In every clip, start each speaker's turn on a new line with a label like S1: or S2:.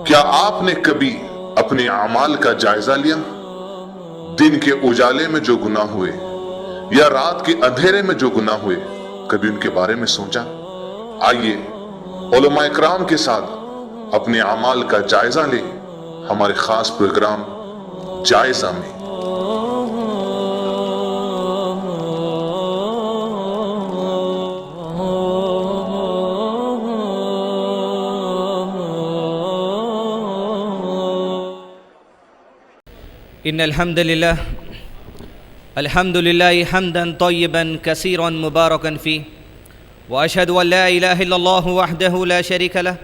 S1: کیا آپ نے کبھی اپنے اعمال کا جائزہ لیا؟ دن کے اجالے میں جو گناہ ہوئے یا رات کے اندھیرے میں جو گناہ ہوئے، کبھی ان کے بارے میں سوچا؟ آئیے علماء اکرام کے ساتھ اپنے اعمال کا جائزہ لیں ہمارے خاص پروگرام جائزہ میں۔
S2: ان الحمد لله حمدا طيبا كثيرا مباركا فيه، واشهد ان لا اله الا الله وحده لا شريك له،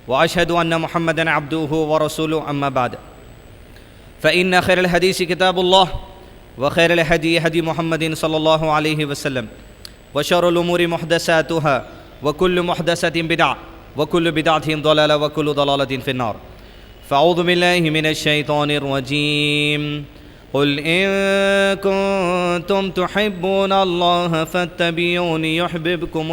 S2: واشهد ان محمدا عبده ورسوله، اما بعد فان خير الحديث كتاب الله، وخير الهدي هدي محمد صلى الله عليه وسلم، وشر الامور محدثاتها، وكل محدثة بدعة، وكل بدعة ضلالة، وكل ضلالة في النار۔ فاعوذ بالله من الشيطان الرجيم، قل إن كنتم تحبون الله فاتبعوني يحببكم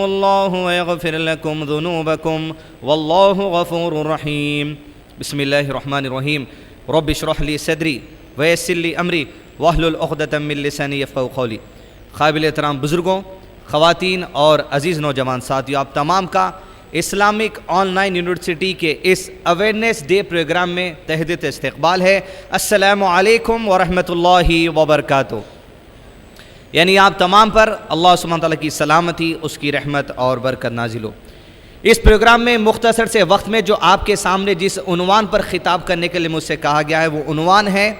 S2: الله ويغفر لكم ذنوبكم والله غفور رحيم۔ بسم الله الرحمن الرحيم۔ رب اشرح لي صدري ويسر لي أمري واحلل عقدة من لساني يفقهوا قولي۔ قابل احترام بزرگوں، خواتین اور عزیز نوجوان ساتھیو، آپ تمام کا اسلامک آن لائن یونیورسٹی کے اس اویئرنیس ڈے پروگرام میں تہہ دل سے استقبال ہے۔ السلام علیکم ورحمۃ اللہ وبرکاتہ۔ یعنی آپ تمام پر اللہ سبحانہ تعالیٰ کی سلامتی، اس کی رحمت اور برکت نازل ہو۔ اس پروگرام میں مختصر سے وقت میں جو آپ کے سامنے جس عنوان پر خطاب کرنے کے لیے مجھ سے کہا گیا ہے، وہ عنوان ہے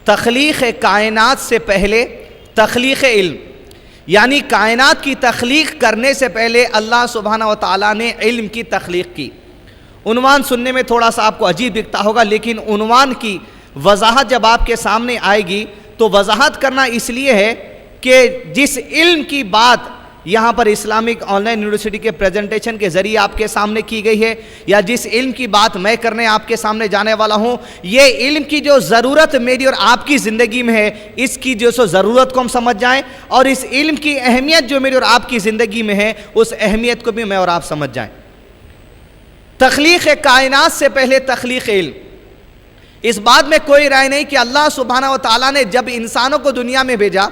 S2: تخلیق کائنات سے پہلے تخلیق علم۔ یعنی کائنات کی تخلیق کرنے سے پہلے اللہ سبحانہ و تعالیٰ نے علم کی تخلیق کی۔ عنوان سننے میں تھوڑا سا آپ کو عجیب دکھتا ہوگا، لیکن عنوان کی وضاحت جب آپ کے سامنے آئے گی تو وضاحت کرنا اس لیے ہے کہ جس علم کی بات یہاں پر اسلامک آن لائن یونیورسٹی کے پریزنٹیشن کے ذریعے آپ کے سامنے کی گئی ہے، یا جس علم کی بات میں کرنے آپ کے سامنے جانے والا ہوں، یہ علم کی جو ضرورت میری اور آپ کی زندگی میں ہے، اس کی جو سو ضرورت کو ہم سمجھ جائیں، اور اس علم کی اہمیت جو میری اور آپ کی زندگی میں ہے، اس اہمیت کو بھی میں اور آپ سمجھ جائیں۔ تخلیق کائنات سے پہلے تخلیق علم، اس بات میں کوئی رائے نہیں کہ اللہ سبحانہ و تعالیٰ نے جب انسانوں کو دنیا میں بھیجا،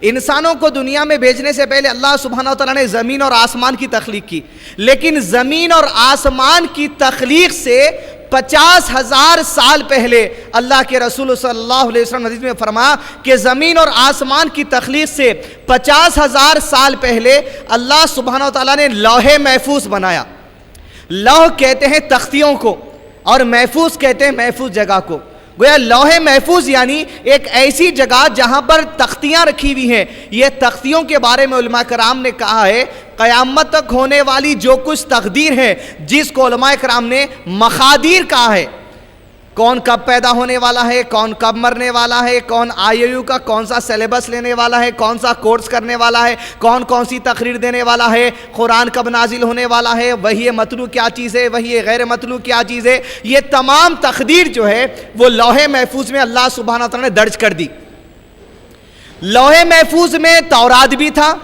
S2: انسانوں کو دنیا میں بھیجنے سے پہلے اللہ سبحانہ و تعالیٰ نے زمین اور آسمان کی تخلیق کی، لیکن زمین اور آسمان کی تخلیق سے 50,000 سال پہلے اللہ کے رسول صلی اللہ علیہ وسلم حدیث میں فرمایا کہ زمین اور آسمان کی تخلیق سے 50,000 سال پہلے اللہ سبحانہ و تعالیٰ نے لوح محفوظ بنایا۔ لوح کہتے ہیں تختیوں کو، اور محفوظ کہتے ہیں محفوظ جگہ کو۔ گویا لوح محفوظ یعنی ایک ایسی جگہ جہاں پر تختیاں رکھی ہوئی ہیں۔ یہ تختیوں کے بارے میں علماء کرام نے کہا ہے قیامت تک ہونے والی جو کچھ تقدیر ہے، جس کو علماء کرام نے مقادیر کہا ہے، کون کب پیدا ہونے والا ہے، کون کب مرنے والا ہے، کون IIU کا کون سا سیلیبس لینے والا ہے، کون سا کورس کرنے والا ہے، کون کون سی تقریر دینے والا ہے، قرآن کب نازل ہونے والا ہے، وحی مطلوع کیا چیز ہے، وحی غیر مطلوع کیا چیز ہے، یہ تمام تقدیر جو ہے وہ لوح محفوظ میں اللہ سبحانہ وتعالیٰ نے درج کر دی۔ لوح محفوظ میں تورات بھی تھا،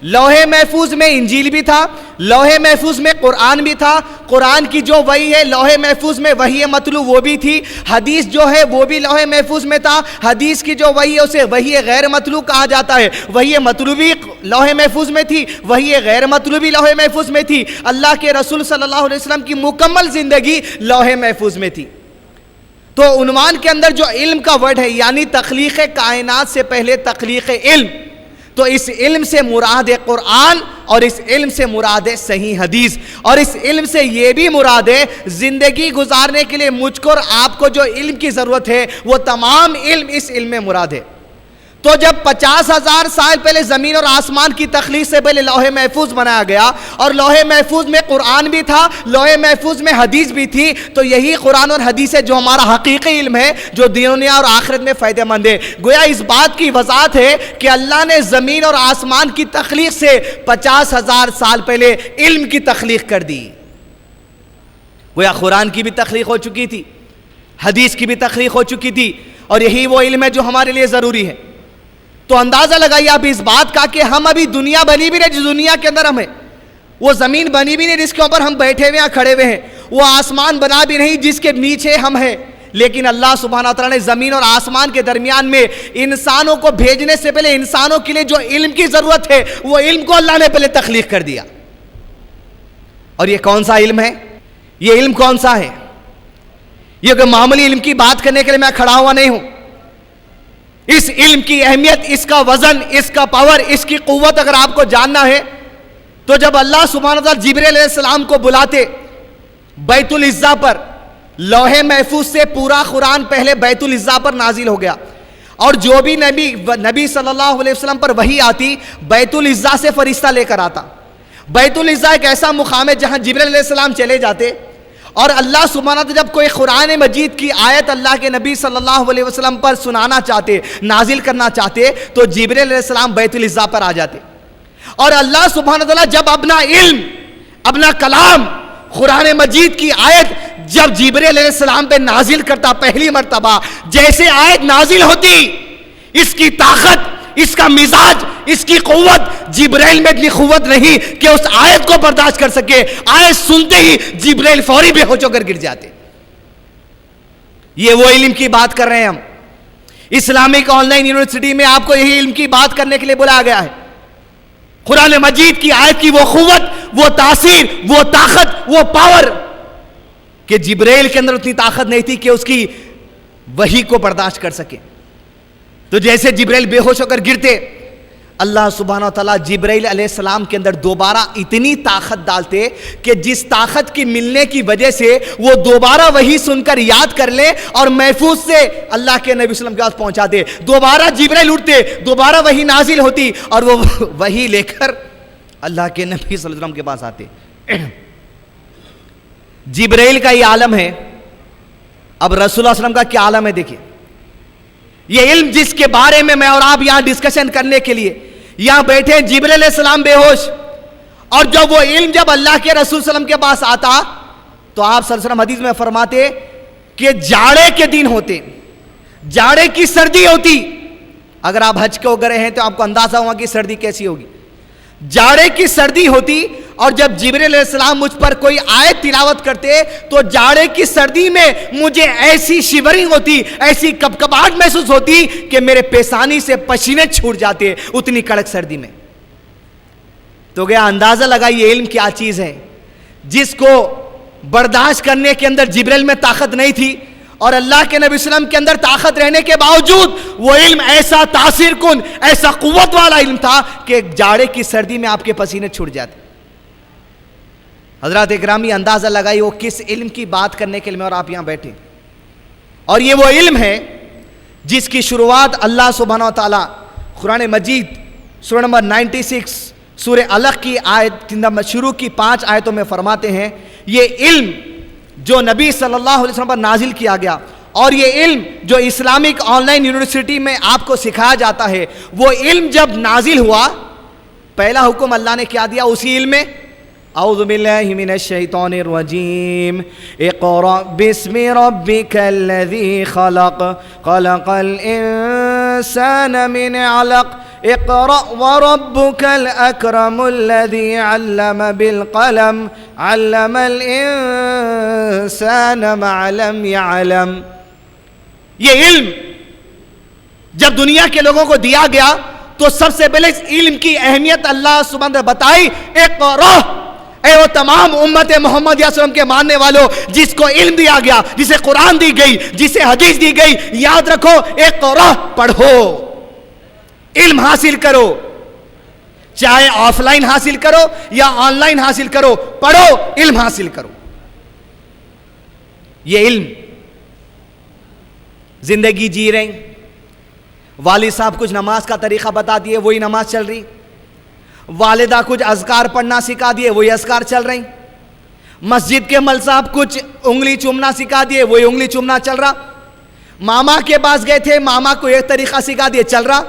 S2: لوح محفوظ میں انجیل بھی تھا، لوح محفوظ میں قرآن بھی تھا، قرآن کی جو وحی ہے لوح محفوظ میں وحی مطلوع وہ بھی تھی، حدیث جو ہے وہ بھی لوح محفوظ میں تھا، حدیث کی جو وحی ہے اسے وحی غیر مطلوع کہا جاتا ہے، وحی مطلوع بھی لوح محفوظ میں تھی، وحی غیر مطلوع بھی لوح محفوظ میں تھی۔ اللہ کے رسول صلی اللہ علیہ وسلم کی مکمل زندگی لوح محفوظ میں تھی۔ تو عنوان کے اندر جو علم کا ورڈ ہے، یعنی تخلیق کائنات سے پہلے تخلیق علم، تو اس علم سے مراد ہے قرآن، اور اس علم سے مراد ہے صحیح حدیث، اور اس علم سے یہ بھی مراد ہے زندگی گزارنے کے لیے مجھ کو اور آپ کو جو علم کی ضرورت ہے وہ تمام علم اس علم میں مراد ہے۔ تو جب 50,000 سال پہلے زمین اور آسمان کی تخلیق سے پہلے لوح محفوظ بنایا گیا، اور لوح محفوظ میں قرآن بھی تھا، لوح محفوظ میں حدیث بھی تھی، تو یہی قرآن اور حدیث ہے جو ہمارا حقیقی علم ہے، جو دنیا اور آخرت میں فائدہ مند ہے۔ گویا اس بات کی وضاحت ہے کہ اللہ نے زمین اور آسمان کی تخلیق سے 50,000 سال پہلے علم کی تخلیق کر دی۔ گویا قرآن کی بھی تخلیق ہو چکی تھی، حدیث کی بھی تخلیق ہو چکی تھی، اور یہی وہ علم ہے جو ہمارے لیے ضروری ہے۔ تو اندازہ لگائیے آپ اس بات کا کہ ہم ابھی دنیا بنی بھی نہیں جس دنیا کے اندر ہم ہیں، وہ زمین بنی بھی نہیں جس کے اوپر ہم بیٹھے ہوئے ہیں کھڑے ہوئے ہیں, وہ آسمان بنا بھی نہیں جس کے نیچے ہم ہیں, لیکن اللہ سبحانہ تعالیٰ نے زمین اور آسمان کے درمیان میں انسانوں کو بھیجنے سے پہلے انسانوں کے لیے جو علم کی ضرورت ہے وہ علم کو اللہ نے پہلے تخلیق کر دیا. اور یہ کون سا علم ہے؟ یہ علم کون سا ہے؟ یہ کہ معمولی علم کی بات کرنے کے لیے میں کھڑا ہوا نہیں ہوں. اس علم کی اہمیت, اس کا وزن, اس کا پاور, اس کی قوت اگر آپ کو جاننا ہے تو جب اللہ سبحانہ تعالیٰ جبرائیل علیہ السلام کو بلاتے بیت العزا پر, لوح محفوظ سے پورا قرآن پہلے بیت العزا پر نازل ہو گیا, اور جو بھی نبی صلی اللہ علیہ وسلم پر وحی آتی بیت العزا سے فرشتہ لے کر آتا. بیت العزا ایک ایسا مقام ہے جہاں جبرائیل علیہ السلام چلے جاتے, اور اللہ سبحانہ تعالیٰ جب کوئی قرآن مجید کی آیت اللہ کے نبی صلی اللہ علیہ وسلم پر سنانا چاہتے, نازل کرنا چاہتے, تو جبرائیل علیہ السلام بیت العزا پر آ جاتے. اور اللہ سبحانہ تعالیٰ جب اپنا علم, اپنا کلام, قرآن مجید کی آیت جب جبرائیل علیہ السلام پہ نازل کرتا پہلی مرتبہ, جیسے آیت نازل ہوتی, اس کی طاقت, اس کا مزاج, اس کی قوت, جبرائیل میں اتنی قوت نہیں کہ اس آیت کو برداشت کر سکے. آیت سنتے ہی جبرائیل فوری بے ہوش ہو کر گر جاتے. یہ وہ علم کی بات کر رہے ہیں ہم. اسلامک آن لائن یونیورسٹی میں آپ کو یہی علم کی بات کرنے کے لیے بلایا گیا ہے. قرآن مجید کی آیت کی وہ قوت, وہ تاثیر, وہ طاقت, وہ پاور, کہ جبرائیل کے اندر اتنی طاقت نہیں تھی کہ اس کی وحی کو برداشت کر سکے. تو جیسے جبرائیل بے ہوش ہو کر گرتے, اللہ سبحانہ وتعالیٰ جبرائیل علیہ السلام کے اندر دوبارہ اتنی طاقت ڈالتے کہ جس طاقت کی ملنے کی وجہ سے وہ دوبارہ وحی سن کر یاد کر لیں اور محفوظ سے اللہ کے نبی صلی اللہ علیہ وسلم کے پاس پہنچا دے. دوبارہ جبرائیل اٹھتے, دوبارہ وحی نازل ہوتی, اور وہ وحی لے کر اللہ کے نبی صلی اللہ علیہ وسلم کے پاس آتے. جبرائیل کا یہ عالم ہے. اب رسول اللہ صلی اللہ علیہ وسلم کا کیا عالم ہے دیکھیں. یہ علم جس کے بارے میں میں اور آپ یہاں ڈسکشن کرنے کے لیے یہاں بیٹھے ہیں, جبرائیل علیہ السلام بے ہوش, اور جب وہ علم جب اللہ کے رسول صلی اللہ علیہ وسلم کے پاس آتا تو آپ صلی اللہ علیہ وسلم حدیث میں فرماتے کہ جاڑے کے دن ہوتے, جاڑے کی سردی ہوتی. اگر آپ حج کو گئے ہیں تو آپ کو اندازہ ہوا کہ سردی کیسی ہوگی. جاڑے کی سردی ہوتی, اور جب جبرائیل علیہ السلام مجھ پر کوئی آیت تلاوت کرتے تو جاڑے کی سردی میں مجھے ایسی شیورنگ ہوتی, ایسی کپکپاہٹ محسوس ہوتی کہ میرے پیشانی سے پسینے چھوٹ جاتے, اتنی کڑک سردی میں. تو گیا اندازہ لگا یہ علم کیا چیز ہے جس کو برداشت کرنے کے اندر جبرائیل میں طاقت نہیں تھی, اور اللہ کے نبی صلی اللہ علیہ وسلم کے اندر طاقت رہنے کے باوجود وہ علم ایسا تاثیر کن, ایسا قوت والا علم تھا کہ جاڑے کی سردی میں آپ کے پسینے چھوٹ جاتے. حضرات اکرامی, اندازہ لگائی وہ کس علم کی بات کرنے کے لیے میں اور آپ یہاں بیٹھے. اور یہ وہ علم ہے جس کی شروعات اللہ سبحانہ و تعالیٰ قرآن مجید سورہ نمبر 96 سورہ علق کی آیت شروع کی 5 آیتوں میں فرماتے ہیں. یہ علم جو نبی صلی اللہ علیہ وسلم پر نازل کیا گیا, اور یہ علم جو اسلامک آن لائن یونیورسٹی میں آپ کو سکھایا جاتا ہے, وہ علم جب نازل ہوا پہلا حکم اللہ نے کیا دیا اسی علم میں, اعوذ باللہ من الشیطان الرجیم, اقرأ باسم ربک الذی خلق, خلق الانسان من علق, اقرأ وربك الأكرم الذي علم بالقلم, علم الإنسان ما لم يعلم. یہ علم جب دنیا کے لوگوں کو دیا گیا تو سب سے پہلے اس علم کی اہمیت اللہ سبحانہ نے بتائی. اقرأ, اے وہ تمام امت محمد صلی اللہ علیہ وسلم کے ماننے والوں جس کو علم دیا گیا, جسے قرآن دی گئی, جسے حدیث دی گئی, یاد رکھو اقرأ, پڑھو, علم حاصل کرو, چاہے آف لائن حاصل کرو یا آن لائن حاصل کرو, پڑھو, علم حاصل کرو. یہ علم زندگی جی رہے ہیں, والد صاحب کچھ نماز کا طریقہ بتا دیے, وہی نماز چل رہی, والدہ کچھ اذکار پڑھنا سکھا دیے, وہی اذکار چل رہی, مسجد کے مل صاحب کچھ انگلی چومنا سکھا دیے, وہی انگلی چومنا چل رہا, ماما کے پاس گئے تھے, ماما کو ایک طریقہ سکھا دیے, چل رہا.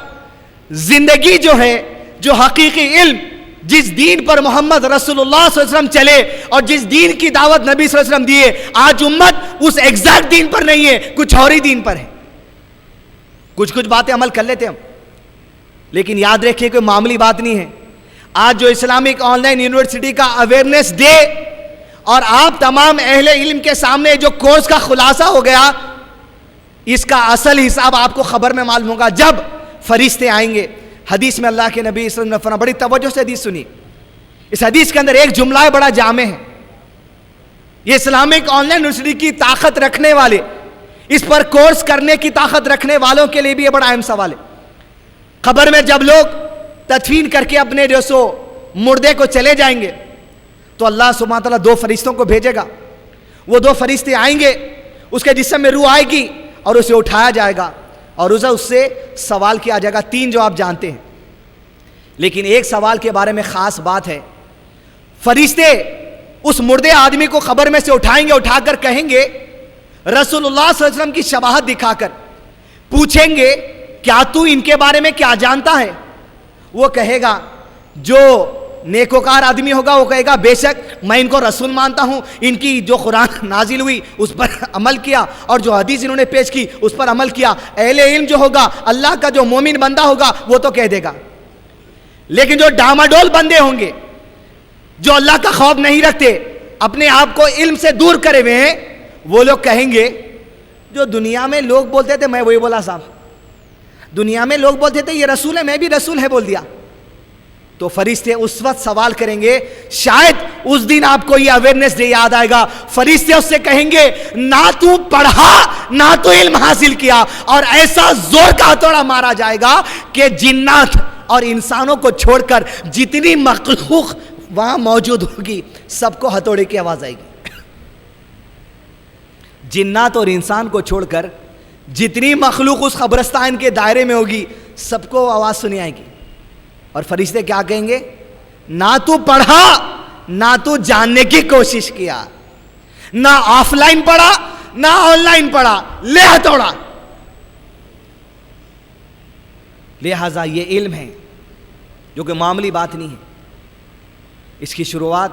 S2: زندگی جو ہے, جو حقیقی علم جس دین پر محمد رسول اللہ صلی اللہ علیہ وسلم چلے اور جس دین کی دعوت نبی صلی اللہ علیہ وسلم دیے, آج امت اس ایگزیکٹ دین پر نہیں ہے, کچھ اور ہی دین پر ہے. کچھ باتیں عمل کر لیتے ہم, لیکن یاد رکھیے کوئی معمولی بات نہیں ہے.
S3: آج جو اسلامک آن لائن یونیورسٹی کا اویئرنیس ڈے اور آپ تمام اہل علم کے سامنے جو کورس کا خلاصہ ہو گیا، اس کا اصل حساب آپ کو خبر میں معلوم ہوگا جب فرشتے آئیں گے۔ حدیث میں اللہ کے نبی صلی اللہ علیہ وسلم نے فرمایا، بڑی توجہ سے حدیث سنی، اس حدیث کے اندر ایک جملہ ہے بڑا جامع ہے، یہ اسلامک آن لائن یونیورسٹی کی طاقت رکھنے والے، اس پر کورس کرنے کی طاقت رکھنے والوں کے لیے بھی یہ بڑا اہم سوال ہے۔ قبر میں جب لوگ تدفین کر کے اپنے جو سو مردے کو چلے جائیں گے تو اللہ سبحانہ تعالیٰ دو فرشتوں کو بھیجے گا، وہ دو فرشتے آئیں گے، اس کے جسم میں روح آئے گی اور اسے اٹھایا جائے گا اور اسے اس سے سوال کیا جائے گا۔ تین جو آپ جانتے ہیں، لیکن ایک سوال کے بارے میں خاص بات ہے، فرشتے اس مردے آدمی کو قبر میں سے اٹھائیں گے، اٹھا کر کہیں گے، رسول اللہ صلی اللہ علیہ وسلم کی شباہت دکھا کر پوچھیں گے، کیا تو ان کے بارے میں کیا جانتا ہے؟ وہ کہے گا، جو نیکوکار آدمی ہوگا وہ کہے گا، بے شک میں ان کو رسول مانتا ہوں، ان کی جو قرآن نازل ہوئی اس پر عمل کیا اور جو حدیث انہوں نے پیش کی اس پر عمل کیا۔ اہل علم جو ہوگا، اللہ کا جو مومن بندہ ہوگا وہ تو کہہ دے گا، لیکن جو ڈاماڈول بندے ہوں گے، جو اللہ کا خوف نہیں رکھتے، اپنے آپ کو علم سے دور کرے ہوئے ہیں، وہ لوگ کہیں گے، جو دنیا میں لوگ بولتے تھے، میں وہی بولا صاحب، دنیا میں لوگ بولتے تھے یہ رسول ہے، میں بھی رسول ہے بول دیا۔ تو فرشتے اس وقت سوال کریں گے، شاید اس دن آپ کو یہ اویئرنیس ڈے یاد آئے گا، فرشتے اس سے کہیں گے، نہ تو پڑھا نہ تو علم حاصل کیا، اور ایسا زور کا ہتھوڑا مارا جائے گا کہ جنات اور انسانوں کو چھوڑ کر جتنی مخلوق وہاں موجود ہوگی سب کو ہتھوڑے کی آواز آئے گی۔ جنات اور انسان کو چھوڑ کر جتنی مخلوق اس قبرستان کے دائرے میں ہوگی سب کو آواز سنی آئے گی، اور فرشتے کیا کہیں گے، نہ تو پڑھا نہ تو جاننے کی کوشش کیا، نہ آف لائن پڑھا نہ آن لائن پڑھا، لے ہتھوڑا۔ لہذا یہ علم ہے جو کہ معمولی بات نہیں ہے، اس کی شروعات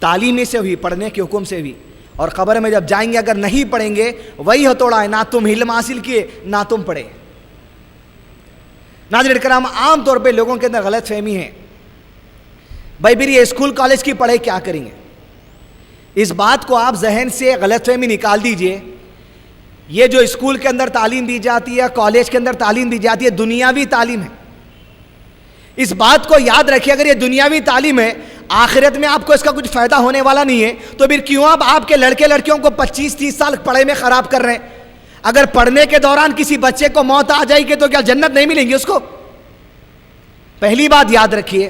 S3: تعلیمی سے ہوئی، پڑھنے کے حکم سے ہوئی، اور قبر میں جب جائیں گے اگر نہیں پڑھیں گے وہی ہتھوڑا ہے، نہ تم علم حاصل کیے نہ تم پڑھے۔ ناظرین کرام، عام طور پہ لوگوں کے اندر غلط فہمی ہے، بھائی پھر یہ اسکول کالج کی پڑھائی کیا کریں گے؟ اس بات کو آپ ذہن سے غلط فہمی نکال دیجئے۔ یہ جو اسکول کے اندر تعلیم دی جاتی ہے، کالج کے اندر تعلیم دی جاتی ہے، دنیاوی تعلیم ہے۔ اس بات کو یاد رکھیے، اگر یہ دنیاوی تعلیم ہے، آخرت میں آپ کو اس کا کچھ فائدہ ہونے والا نہیں ہے، تو پھر کیوں آپ کے لڑکے لڑکیوں کو 25-30 سال پڑھائی میں خراب کر رہے ہیں؟ اگر پڑھنے کے دوران کسی بچے کو موت آ جائے گی تو کیا جنت نہیں ملیں گی اس کو؟ پہلی بات یاد رکھیے،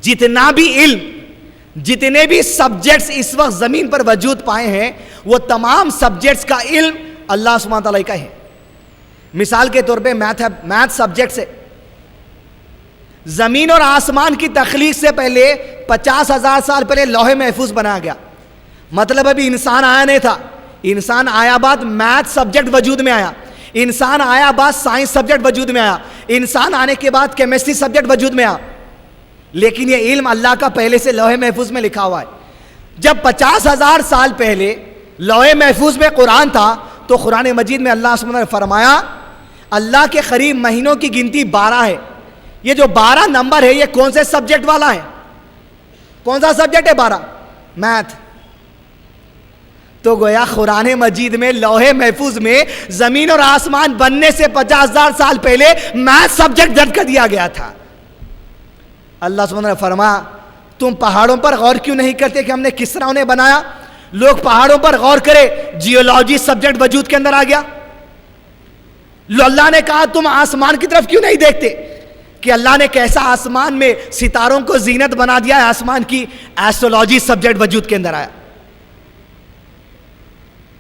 S3: جتنا بھی علم، جتنے بھی سبجیکٹس اس وقت زمین پر وجود پائے ہیں، وہ تمام سبجیکٹس کا علم اللہ سبحانہ تعالیٰ کا ہے۔ مثال کے طور پہ میتھ سبجیکٹ سے زمین اور آسمان کی تخلیق سے پہلے 50,000 سال پہلے لوح محفوظ بنایا گیا، مطلب ابھی انسان آیا نہیں تھا، انسان آیا بعد میتھ سبجیکٹ وجود میں آیا، انسان آیا بعد سائنس سبجیکٹ وجود میں آیا، انسان آنے کے بعد کیمسٹری سبجیکٹ وجود میں آیا، لیکن یہ علم اللہ کا پہلے سے لوح محفوظ میں لکھا ہوا ہے۔ جب 50,000 سال پہلے لوح محفوظ میں قرآن تھا تو قرآن مجید میں اللہ سبحانہ نے فرمایا، اللہ کے قریب مہینوں کی گنتی 12 ہے، یہ جو 12 نمبر ہے یہ کون سے سبجیکٹ والا ہے؟ کون سا سبجیکٹ ہے 12؟ میتھ۔ تو گویا قرآن مجید میں لوح محفوظ میں زمین اور آسمان بننے سے 50,000 سال پہلے میتھ سبجیکٹ درج کر دیا گیا تھا۔ اللہ سبحانہ نے فرمایا، تم پہاڑوں پر غور کیوں نہیں کرتے کہ ہم نے کس طرح انہیں بنایا؟ لوگ پہاڑوں پر غور کرے، جیولوجی سبجیکٹ وجود کے اندر آ گیا۔ اللہ نے کہا تم آسمان کی طرف کیوں نہیں دیکھتے کہ اللہ نے کیسا آسمان میں ستاروں کو زینت بنا دیا ہے، آسمان کی ایسٹرولوجی سبجیکٹ وجود کے اندر آیا۔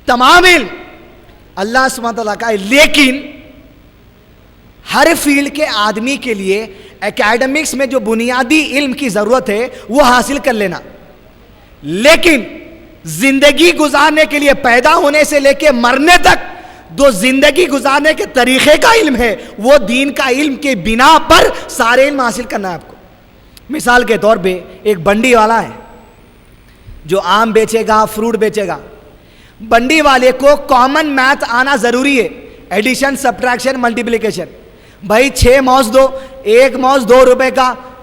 S3: تمام علم اللہ سبحانہ تعالیٰ کا ہے، لیکن ہر فیلڈ کے آدمی کے لیے اکیڈمکس میں جو بنیادی علم کی ضرورت ہے وہ حاصل کر لینا، لیکن زندگی گزارنے کے لیے پیدا ہونے سے لے کے مرنے تک جو زندگی گزارنے کے طریقے کا علم ہے وہ دین کا علم کے بنا پر سارے علم حاصل کرنا ہے آپ کو۔ مثال کے طور پہ ایک بنڈی والا ہے جو آم بیچے گا، فروٹ بیچے گا، بنڈی والے کو کامن میتھ آنا ضروری ہے، ایڈیشن، سبٹریکشن، ملٹیپلیکیشن۔ بھائی 6 موز دو، 1 موز 2 روپے کا،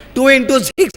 S3: 2 into 6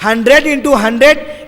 S3: 100 into 100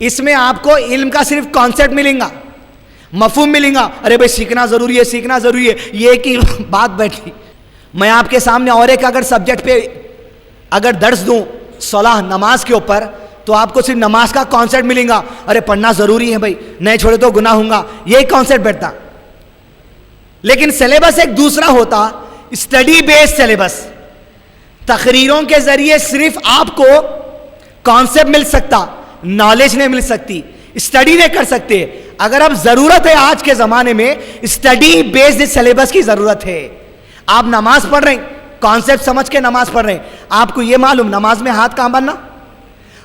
S3: اس میں آپ کو علم کا صرف کانسیپٹ ملیں گا, مفہوم ملیں گا. ارے بھائی سیکھنا ضروری ہے, سیکھنا ضروری ہے, یہ ایک ہی بات بیٹھی. میں آپ کے سامنے اور ایک اگر سبجیکٹ پہ اگر درس دوں صلاح نماز کے اوپر, تو آپ کو صرف نماز کا کانسیپٹ ملیں گا. ارے پڑھنا ضروری ہے بھائی, نہیں چھوڑے تو گناہ ہوں گا, یہی کانسیپٹ بیٹھتا. لیکن سلیبس ایک دوسرا ہوتا, اسٹڈی بیس سلیبس. تقریروں کے ذریعے صرف آپ کو کانسیپٹ مل سکتا, نالج نہیں مل سکتی, اسٹڈی نہیں کر سکتے. اگر اب ضرورت ہے آج کے زمانے میں اسٹڈی بیسڈ سلیبس کی ضرورت ہے. آپ نماز پڑھ رہے ہیں, کانسیپٹ سمجھ کے نماز پڑھ رہے ہیں, آپ کو یہ معلوم نماز میں ہاتھ کہاں باندھنا؟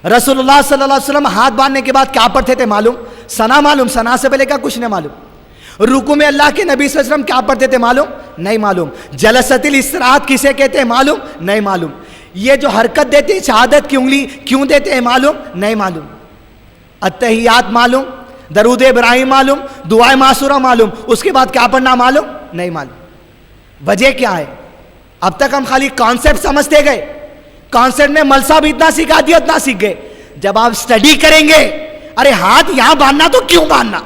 S3: رسول اللہ صلی اللہ علیہ وسلم ہاتھ باندھنے کے بعد کیا پڑھتے تھے معلوم؟ ثنا معلوم, ثنا سے پہلے کا کچھ نہیں معلوم. رکوع میں اللہ کے نبی صلی اللہ علیہ وسلم کیا پڑھتے تھے معلوم؟ نہیں معلوم. جلسۃ الاستراحت کسے کہتے ہیں معلوم؟ نہیں معلوم. یہ جو حرکت دیتے ہیں شہادت کی انگلی کیوں دیتے ہیں معلوم؟ نہیں معلوم. التحیات معلوم, درود ابراہیم معلوم, دعائے معصورہ معلوم, اس کے بعد کیا پڑھنا معلوم؟ نہیں معلوم. وجہ کیا ہے؟ اب تک ہم خالی کانسیپٹ سمجھتے گئے, کانسیپٹ میں ملسا بھی اتنا سکھا دیا اتنا سیکھ گئے. جب آپ اسٹڈی کریں گے, ارے ہاتھ یہاں باندھنا تو کیوں باندھنا,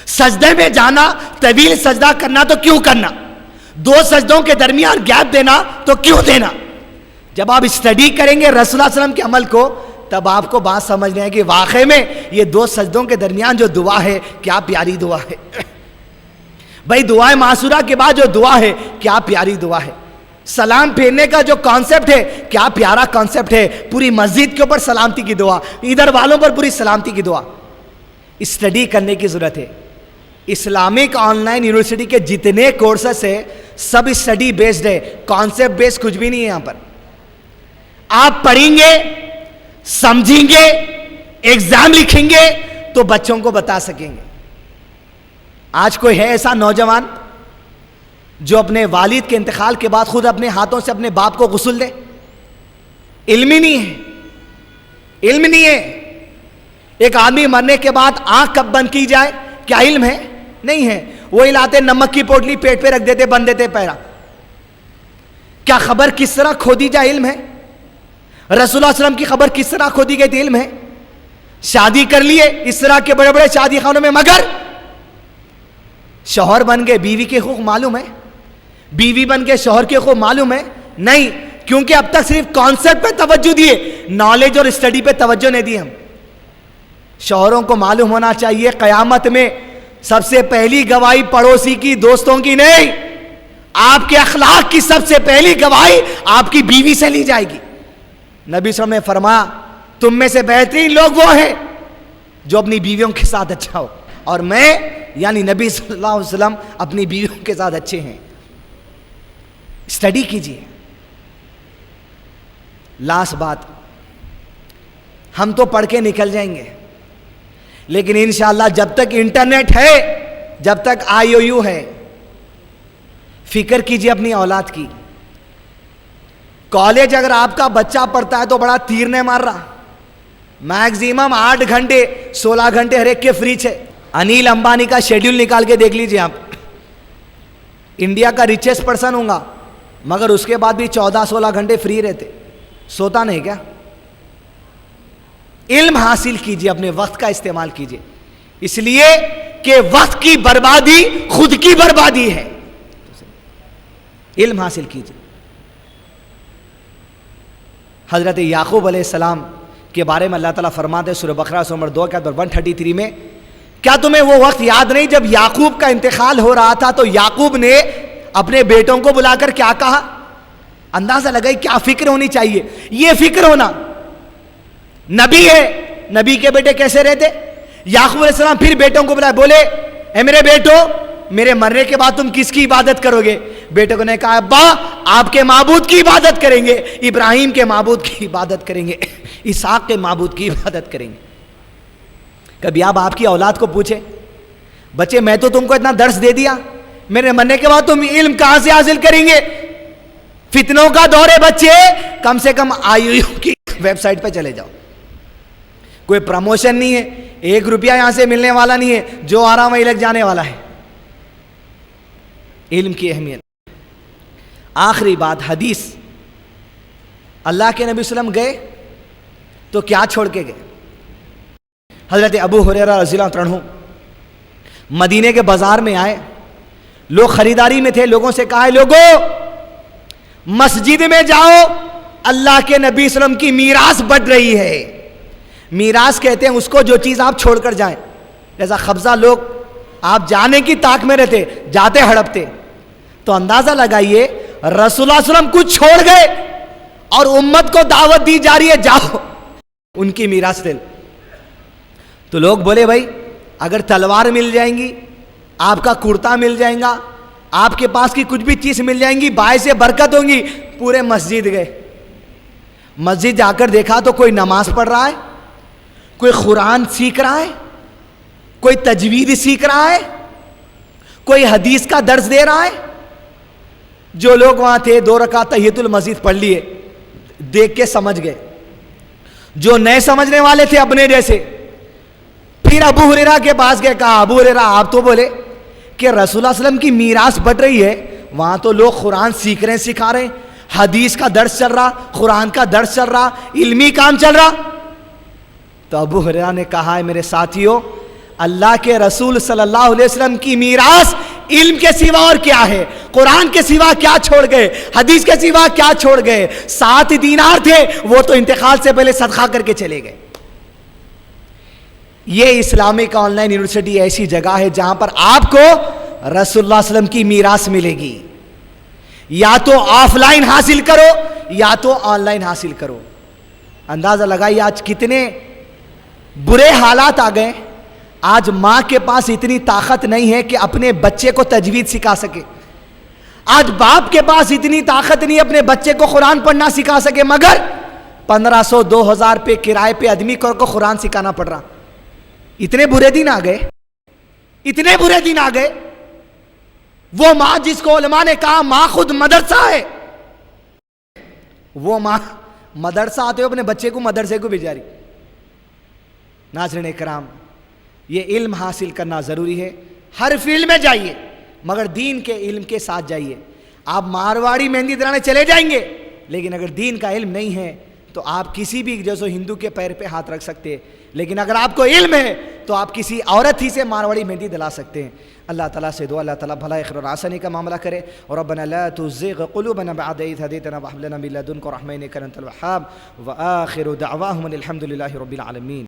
S3: سجدے میں جانا طویل سجدہ کرنا تو کیوں کرنا, دو سجدوں کے درمیان گیپ دینا تو کیوں دینا. جب آپ اسٹڈی کریں گے رسول اللہ علیہ وسلم کے عمل کو, تب آپ کو بات سمجھنے ہے کہ واقعی میں یہ دو سجدوں کے درمیان جو دعا ہے کیا پیاری دعا ہے. بھائی دعائے معصورہ کے بعد جو دعا ہے کیا پیاری دعا ہے. سلام پھیرنے کا جو کانسیپٹ ہے کیا پیارا کانسیپٹ ہے. پوری مسجد کے اوپر سلامتی کی دعا, ادھر والوں پر پوری سلامتی کی دعا. اسٹڈی کرنے کی ضرورت ہے. اسلامک آن لائن یونیورسٹی کے جتنے کورسز ہیں سب اسٹڈی بیسڈ ہے, کانسیپٹ بیسڈ کچھ بھی نہیں ہے. یہاں پر آپ پڑھیں گے, سمجھیں گے, ایگزام لکھیں گے تو بچوں کو بتا سکیں گے. آج کوئی ہے ایسا نوجوان جو اپنے والد کے انتقال کے بعد خود اپنے ہاتھوں سے اپنے باپ کو غسل دے؟ علم ہی نہیں ہے, علم نہیں ہے. ایک آدمی مرنے کے بعد آنکھ کب بند کی جائے کیا علم ہے؟ نہیں ہے. وہ لاتے نمک کی پوٹلی پیٹ پہ رکھ دیتے, بند دیتے پیرا. کیا خبر کس طرح کھودی جائے علم ہے؟ رسول اللہ علیہ وسلم کی خبر کس طرح کھودی گئی تھی علم ہے. شادی کر لیے اس طرح کے بڑے بڑے شادی خانوں میں, مگر شوہر بن گئے, بیوی کے حقوق معلوم ہے؟ بیوی بن کے شوہر کے حقوق معلوم ہے؟ نہیں, کیونکہ اب تک صرف کانسیپٹ پہ توجہ دیے, نالج اور اسٹڈی پہ توجہ نہیں دی. ہم شوہروں کو معلوم ہونا چاہیے قیامت میں سب سے پہلی گواہی پڑوسی کی, دوستوں کی نہیں, آپ کے اخلاق کی سب سے پہلی گواہی آپ کی بیوی سے لی جائے گی. نبی صلی اللہ علیہ وسلم نے فرمایا تم میں سے بہترین لوگ وہ ہیں جو اپنی بیویوں کے ساتھ اچھا ہو, اور میں یعنی نبی صلی اللہ علیہ وسلم اپنی بیویوں کے ساتھ اچھے ہیں. اسٹڈی کیجیے. لاسٹ بات, ہم تو پڑھ کے نکل جائیں گے, لیکن انشاءاللہ جب تک انٹرنیٹ ہے, جب تک IOU ہے, فکر کیجیے اپنی اولاد کی. کالج اگر آپ کا بچہ پڑھتا ہے تو بڑا تیر نہیں مار رہا, میکزیمم 8 گھنٹے 16 گھنٹے ہر ایک کے فری ہے. انیل امبانی کا شیڈیول نکال کے دیکھ لیجیے آپ, انڈیا کا ریچسٹ پرسن ہوں گا, مگر اس کے بعد بھی 14-16 گھنٹے فری رہتے, سوتا نہیں کیا. علم حاصل کیجیے, اپنے وقت کا استعمال کیجیے, اس لیے کہ وقت کی بربادی خود کی بربادی ہے. علم حاصل کیجیے. حضرت یعقوب علیہ السلام کے بارے میں اللہ تعالیٰ فرماتے ہیں سورہ بقرہ سورہ نمبر 2 کے 133 میں, کیا تمہیں وہ وقت یاد نہیں جب یعقوب کا انتقال ہو رہا تھا تو یعقوب نے اپنے بیٹوں کو بلا کر کیا کہا؟ اندازہ لگائی کیا فکر ہونی چاہیے. یہ فکر ہونا, نبی ہے, نبی کے بیٹے کیسے رہتے؟ یعقوب علیہ السلام پھر بیٹوں کو بلائے, بولے اے میرے بیٹو, میرے مرنے کے بعد تم کس کی عبادت کرو گے؟ بیٹوں نے کہا ابا آپ کے معبود کی عبادت کریں گے, ابراہیم کے معبود کی عبادت کریں گے, اسحاق کے معبود کی عبادت کریں گے. کبھی آپ کی اولاد کو پوچھیں بچے میں تو تم کو اتنا درس دے دیا, میرے مرنے کے بعد تم علم کہاں سے حاصل کریں گے؟ فتنوں کا دور ہے بچے, کم سے کم IOU کی ویب سائٹ پہ چلے جاؤ. کوئی پروموشن نہیں ہے, 1 روپیہ یہاں سے ملنے والا نہیں ہے, جو آ رہا وہیں لگ جانے والا ہے. علم کی اہمیت. آخری بات, حدیث. اللہ کے نبی صلی اللہ علیہ وسلم گئے تو کیا چھوڑ کے گئے؟ حضرت ابو ہریرہ رضی اللہ عنہ مدینے کے بازار میں آئے, لوگ خریداری میں تھے, لوگوں سے کہا لوگوں مسجد میں جاؤ, اللہ کے نبی صلی اللہ علیہ وسلم کی میراث بڑھ رہی ہے. میراث کہتے ہیں اس کو جو چیز آپ چھوڑ کر جائیں, جیسا قبضہ لوگ آپ جانے کی طاق میں رہتے, جاتے ہڑپتے. تو اندازہ لگائیے رسول اللہ صلی اللہ علیہ وسلم کچھ چھوڑ گئے اور امت کو دعوت دی جا رہی ہے جاؤ ان کی میراث دے. تو لوگ بولے بھائی اگر تلوار مل جائیں گی, آپ کا کرتا مل جائیں گا, آپ کے پاس کی کچھ بھی چیز مل جائیں گی, باعث برکت ہوں گی. پورے مسجد گئے, مسجد جا کر دیکھا تو کوئی نماز پڑھ رہا ہے, کوئی قرآن سیکھ رہا ہے, کوئی تجوید سیکھ رہا ہے, کوئی حدیث کا درس دے رہا ہے. جو لوگ وہاں تھے 2 رکعت تحیۃ المسجد پڑھ لیے, دیکھ کے سمجھ گئے. جو نئے سمجھنے والے تھے اپنے جیسے, پھر ابو ہریرہ کے پاس گئے, کہا ابو ہریرہ آپ تو بولے کہ رسول اللہ صلی اللہ علیہ وسلم کی میراث بڑھ رہی ہے, وہاں تو لوگ قرآن سیکھ رہے ہیں, سکھا رہے ہیں, حدیث کا درس چل رہا, قرآن کا درس چل رہا, علمی کام چل رہا. تو ابو ہریرہ نے کہا ہے میرے ساتھیوں, اللہ کے رسول صلی اللہ علیہ وسلم کی میراث علم کے سوا اور کیا ہے؟ قرآن کے سوا کیا چھوڑ گئے؟ حدیث کے سوا کیا چھوڑ گئے؟ 7 دینار تھے, وہ تو انتقال سے پہلے صدقہ کر کے چلے گئے. یہ اسلامک آن لائن یونیورسٹی ایسی جگہ ہے جہاں پر آپ کو رسول اللہ صلی اللہ علیہ وسلم کی میراث ملے گی. یا تو آف لائن حاصل کرو یا تو آن لائن حاصل کرو. اندازہ لگائیے آج کتنے برے حالات آ گئے. آج ماں کے پاس اتنی طاقت نہیں ہے کہ اپنے بچے کو تجوید سکھا سکے. آج باپ کے پاس اتنی طاقت نہیں اپنے بچے کو قرآن پڑھنا سکھا سکے, مگر 1500 2000 پہ کرائے پہ آدمی کو قرآن سکھانا پڑ رہا. اتنے برے دن آ گئے, اتنے برے دن آ گئے. وہ ماں جس کو علماء نے کہا ماں خود مدرسہ ہے, وہ ماں مدرسہ آتے ہوئے اپنے بچے کو مدرسے کو بھیجا رہی. ناظرین کرام, یہ علم حاصل کرنا ضروری ہے. ہر فیلڈ میں جائیے مگر دین کے علم کے ساتھ جائیے. آپ مارواڑی مہندی دلانے چلے جائیں گے, لیکن اگر دین کا علم نہیں ہے تو آپ کسی بھی جیسے ہندو کے پیر پہ ہاتھ رکھ سکتے ہیں, لیکن اگر آپ کو علم ہے تو آپ کسی عورت ہی سے مارواڑی مہندی دلا سکتے ہیں. اللہ تعالیٰ سے دعا اللہ تعالیٰ بھلائی خیر اور آسانی کا معاملہ کرے. اور ربنا لا تزغ قلوبنا بعد إذ هديتنا وهب لنا من لدنك رحمة إنك أنت الوهاب. وآخر دعواهم الحمد لله رب العالمين.